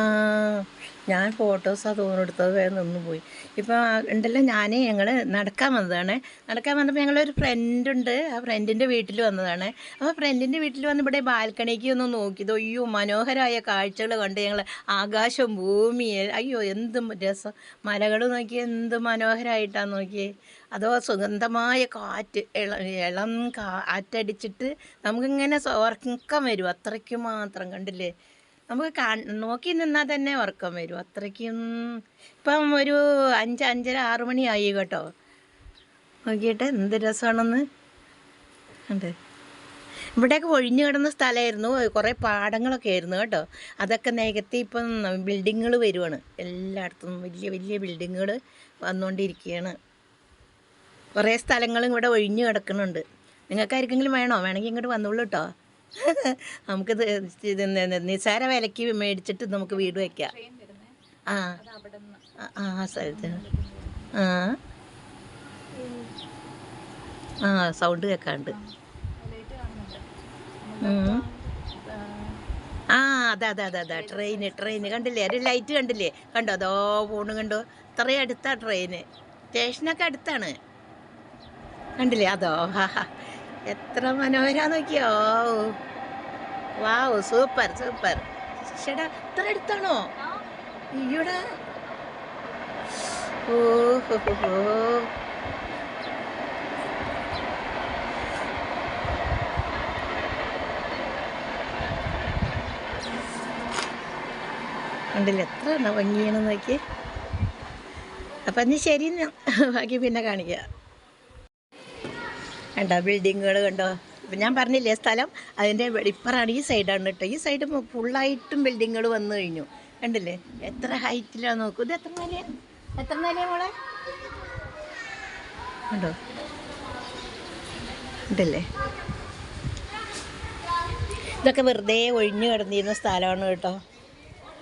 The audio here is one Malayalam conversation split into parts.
ആ ഞാൻ ഫോട്ടോസാണ് തോന്നെടുത്തത് വേഗം നിന്ന് പോയി. ഇപ്പം ഉണ്ടല്ലോ ഞങ്ങൾ നടക്കാൻ വന്നപ്പോൾ ഞങ്ങളൊരു ഫ്രണ്ടുണ്ട്. ആ ഫ്രണ്ടിൻ്റെ വീട്ടിൽ വന്നതാണ്. അപ്പോൾ ഫ്രണ്ടിൻ്റെ വീട്ടിൽ വന്ന് ഇവിടെ ബാൽക്കണിക്ക് ഒന്ന് നോക്കിയത്. അയ്യോ മനോഹരമായ കാഴ്ചകൾ കണ്ട് ഞങ്ങൾ. ആകാശം ഭൂമി, അയ്യോ എന്ത് രസം. മലകൾ നോക്കി എന്ത് മനോഹരമായിട്ടാണ് നോക്കിയേ. അതോ സുഗന്ധമായ കാറ്റ്, ഇളം കാറ്റടിച്ചിട്ട് നമുക്കിങ്ങനെ ഉറക്കം വരും. അത്രയ്ക്ക് മാത്രം കണ്ടില്ലേ. നമുക്ക് നോക്കി നിന്നാൽ തന്നെ ഉറക്കം വരും. അത്രയ്ക്കും. ഇപ്പം ഒരു 5, 5:30, 6 മണിയായി കേട്ടോ. നോക്കിയിട്ട് എന്ത് രസമാണെന്ന് ഉണ്ട്. ഇവിടെയൊക്കെ ഒഴിഞ്ഞു കിടന്ന സ്ഥലമായിരുന്നു. കുറേ പാടങ്ങളൊക്കെ ആയിരുന്നു കേട്ടോ. അതൊക്കെ നികത്തി ഇപ്പം ബിൽഡിങ്ങുകൾ വരുവാണ്. എല്ലായിടത്തും വലിയ വലിയ ബിൽഡിങ്ങുകൾ വന്നുകൊണ്ടിരിക്കുകയാണ്. കുറേ സ്ഥലങ്ങളും ഇവിടെ ഒഴിഞ്ഞു കിടക്കുന്നുണ്ട്. നിങ്ങൾക്കാർക്കെങ്കിലും വേണമെങ്കിൽ ഇങ്ങോട്ട് വന്നോളൂ കേട്ടോ. നമുക്കിത് നിസ്സാര വിലയ്ക്ക് മേടിച്ചിട്ട് നമുക്ക് വീട് വയ്ക്കാം. ആ ആ സ്ഥലത്ത് ആ സൗണ്ട് കേൾക്കാണ്ട്. ആ അതെ ട്രെയിന് കണ്ടില്ലേ? ഒരു ലൈറ്റ് കണ്ടില്ലേ? കണ്ടോ? അതോ പോണ് കണ്ടോ? ഇത്രയും അടുത്താ ട്രെയിന്. സ്റ്റേഷനൊക്കെ അടുത്താണ്. കണ്ടില്ലേ? അതോ എത്ര മനോഹരാന്ന് നോക്കിയോ. വാവ്, സൂപ്പർ. ചേട്ടാ ഇത്ര അടുത്താണോ? ഈയോടാ. ഓഹോ കണ്ടില്ല എത്ര ഭംഗിയാണെന്ന് നോക്കി. അപ്പം നീ ശരി, ബാക്കി പിന്നെ കാണിക്കാം. കണ്ടോ ബിൽഡിങ്ങുകൾ കണ്ടോ? ഇപ്പം ഞാൻ പറഞ്ഞില്ലേ സ്ഥലം, അതിൻ്റെ ഇപ്പറാണ്. ഈ സൈഡാണ് കേട്ടോ. ഈ സൈഡ് ഫുള്ളായിട്ടും ബിൽഡിങ്ങുകൾ വന്നു കഴിഞ്ഞു. കണ്ടില്ലേ എത്ര ഹൈറ്റിലാണ് നോക്കൂ. ഇത് എത്ര നിലയാണ് മോളെ? കണ്ടോ? ഉണ്ടല്ലേ. ഇതൊക്കെ വെറുതെ ഒഴിഞ്ഞു കിടന്നിരുന്ന സ്ഥലമാണ് കേട്ടോ.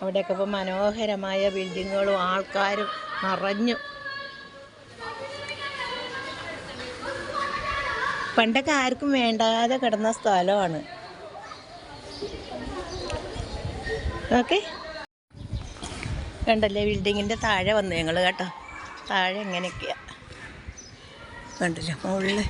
അവിടെയൊക്കെ ഇപ്പോൾ മനോഹരമായ ബിൽഡിങ്ങുകളും ആൾക്കാരും നിറഞ്ഞു. പണ്ടൊക്കെ ആർക്കും വേണ്ടാതെ കിടന്ന സ്ഥലമാണ്. ഓക്കെ, കണ്ടല്ലേ ബിൽഡിങ്ങിൻ്റെ താഴെ വന്നു ഞങ്ങൾ കേട്ടോ. താഴെ എങ്ങനെയൊക്കെയാ കണ്ടില്ലേ മുകളിൽ.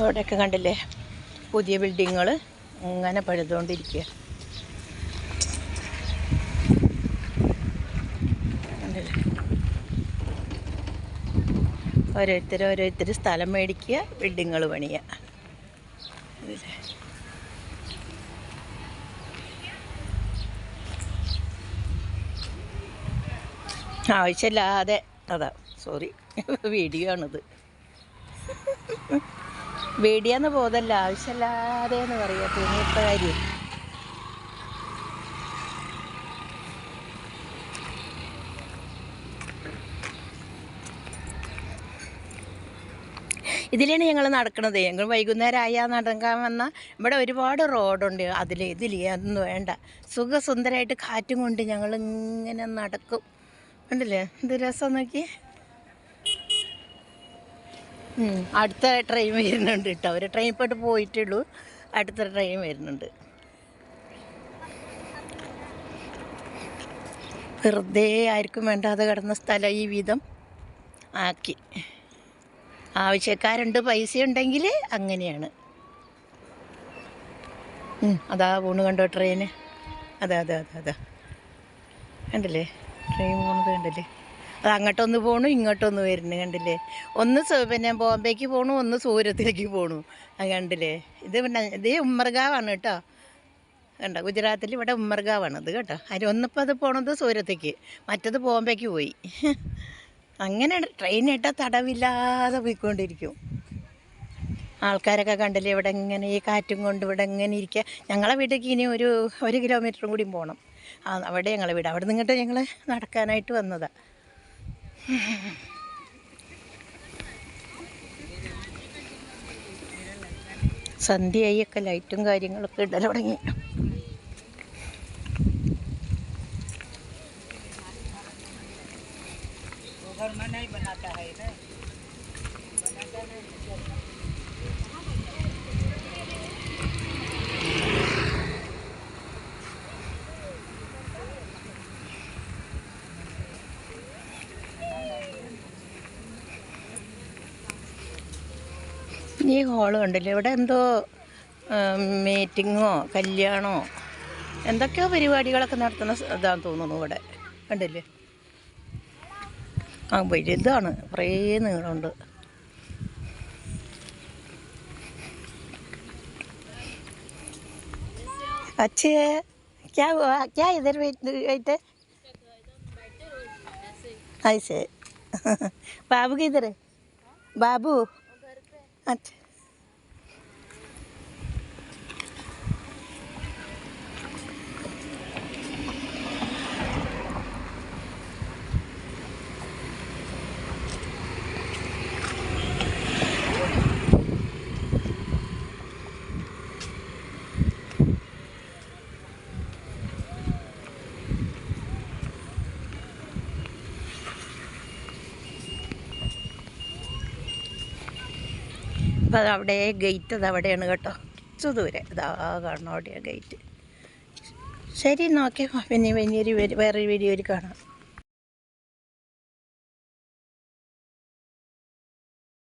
അവിടെയൊക്കെ കണ്ടില്ലേ പുതിയ ബിൽഡിങ്ങുകൾ അങ്ങനെ പണിതുകൊണ്ടിരിക്കുക. കണ്ടില്ലേ ഓരോരുത്തർ സ്ഥലം മേടിക്കുക, ബിൽഡിങ്ങുകൾ പണിയുക. ആവശ്യമില്ലാതെ അതാ സോറി വീഡിയോ ആണിത്. വീഡിയോന്ന് പോതല്ല, ആവശ്യമില്ലാതെ എന്ന് പറയുക. തുണിയിട്ട കാര്യം. ഇതിലാണ് ഞങ്ങൾ നടക്കണത്. ഞങ്ങൾ വൈകുന്നേരം ആയാൽ നടക്കാൻ വന്നാൽ ഇവിടെ ഒരുപാട് റോഡുണ്ട്. ഇതിൽ ഒന്നും വേണ്ട, സുഖസുന്ദരമായിട്ട് കാറ്റും കൊണ്ട് ഞങ്ങളിങ്ങനെ നടക്കും. കണ്ടില്ലേ എന്ത് രസം നോക്കി. അടുത്ത ട്രെയിൻ വരുന്നുണ്ട് കേട്ടോ. ഒരു ട്രെയിൻ ഇപ്പോട്ട് പോയിട്ടുള്ളൂ, അടുത്ത ട്രെയിൻ വരുന്നുണ്ട്. വെറുതെ ആർക്കും വേണ്ടാതെ കിടന്ന സ്ഥലം ഈ വിധം ആക്കി. ആവശ്യക്കാരുണ്ട്, പൈസ ഉണ്ടെങ്കിൽ അങ്ങനെയാണ്. അതാ പോണ് കണ്ടോ ട്രെയിന്. അതാ കണ്ടില്ലേ ട്രെയിൻ പോണത് കണ്ടില്ലേ. അത് അങ്ങോട്ടൊന്ന് പോണു, ഇങ്ങോട്ടൊന്ന് വരുന്നു കണ്ടില്ലേ. ഒന്ന് പിന്നെ ബോംബേക്ക് പോണു, ഒന്ന് സൂരത്തിലേക്ക് പോണു. അത് കണ്ടില്ലേ. ഇത് ഉമ്മർഗാവാണ് കേട്ടോ. കണ്ടോ ഗുജറാത്തിൽ ഇവിടെ ഉമ്മർഗാവാണ് അത് കേട്ടോ. ഒന്നിപ്പോൾ അത് പോണത് സൂരത്തേക്ക്, മറ്റത് ബോംബേക്ക് പോയി. അങ്ങനെ ട്രെയിൻ ഇട്ടാൽ തടവില്ലാതെ പോയിക്കൊണ്ടിരിക്കും. ആൾക്കാരൊക്കെ കണ്ടില്ലേ ഇവിടെ ഇങ്ങനെ ഈ കാറ്റും കൊണ്ട് ഇവിടെ ഇങ്ങനെ ഇരിക്കുക. ഞങ്ങളെ വീട്ടിലേക്ക് ഇനി ഒരു കിലോമീറ്ററും കൂടി പോകണം. അവിടെ ഞങ്ങളെ വീട്. അവിടെ നിന്നിട്ട് ഞങ്ങൾ നടക്കാനായിട്ട് വന്നതാണ്. സന്ധ്യയായി ഒക്കെ ലൈറ്റും കാര്യങ്ങളൊക്കെ ഇടൽ തുടങ്ങി. ഈ ഹോള് കണ്ടില്ലേ, ഇവിടെ എന്തോ മീറ്റിങ്ങോ കല്യാണമോ എന്തൊക്കെയോ പരിപാടികളൊക്കെ നടത്തുന്ന ഇതാന്ന് തോന്നുന്നു. ഇവിടെ കണ്ടില്ലേ, വലുതാണ്, കുറേ നീളമുണ്ട്. अच्छे क्या हुआ, क्या इधर बैठे ऐसे? बाबू किधर है? बाबू अच्छा. അപ്പം അതവിടെ ഗേറ്റ് അതവിടെയാണ് കേട്ടോ, കുറച്ച് ദൂരെ ഇതാ കാണണം, അവിടെയാണ് ഗേറ്റ്. ശരി, നോക്കി പിന്നെ വേറൊരു വീഡിയോയിൽ കാണാം.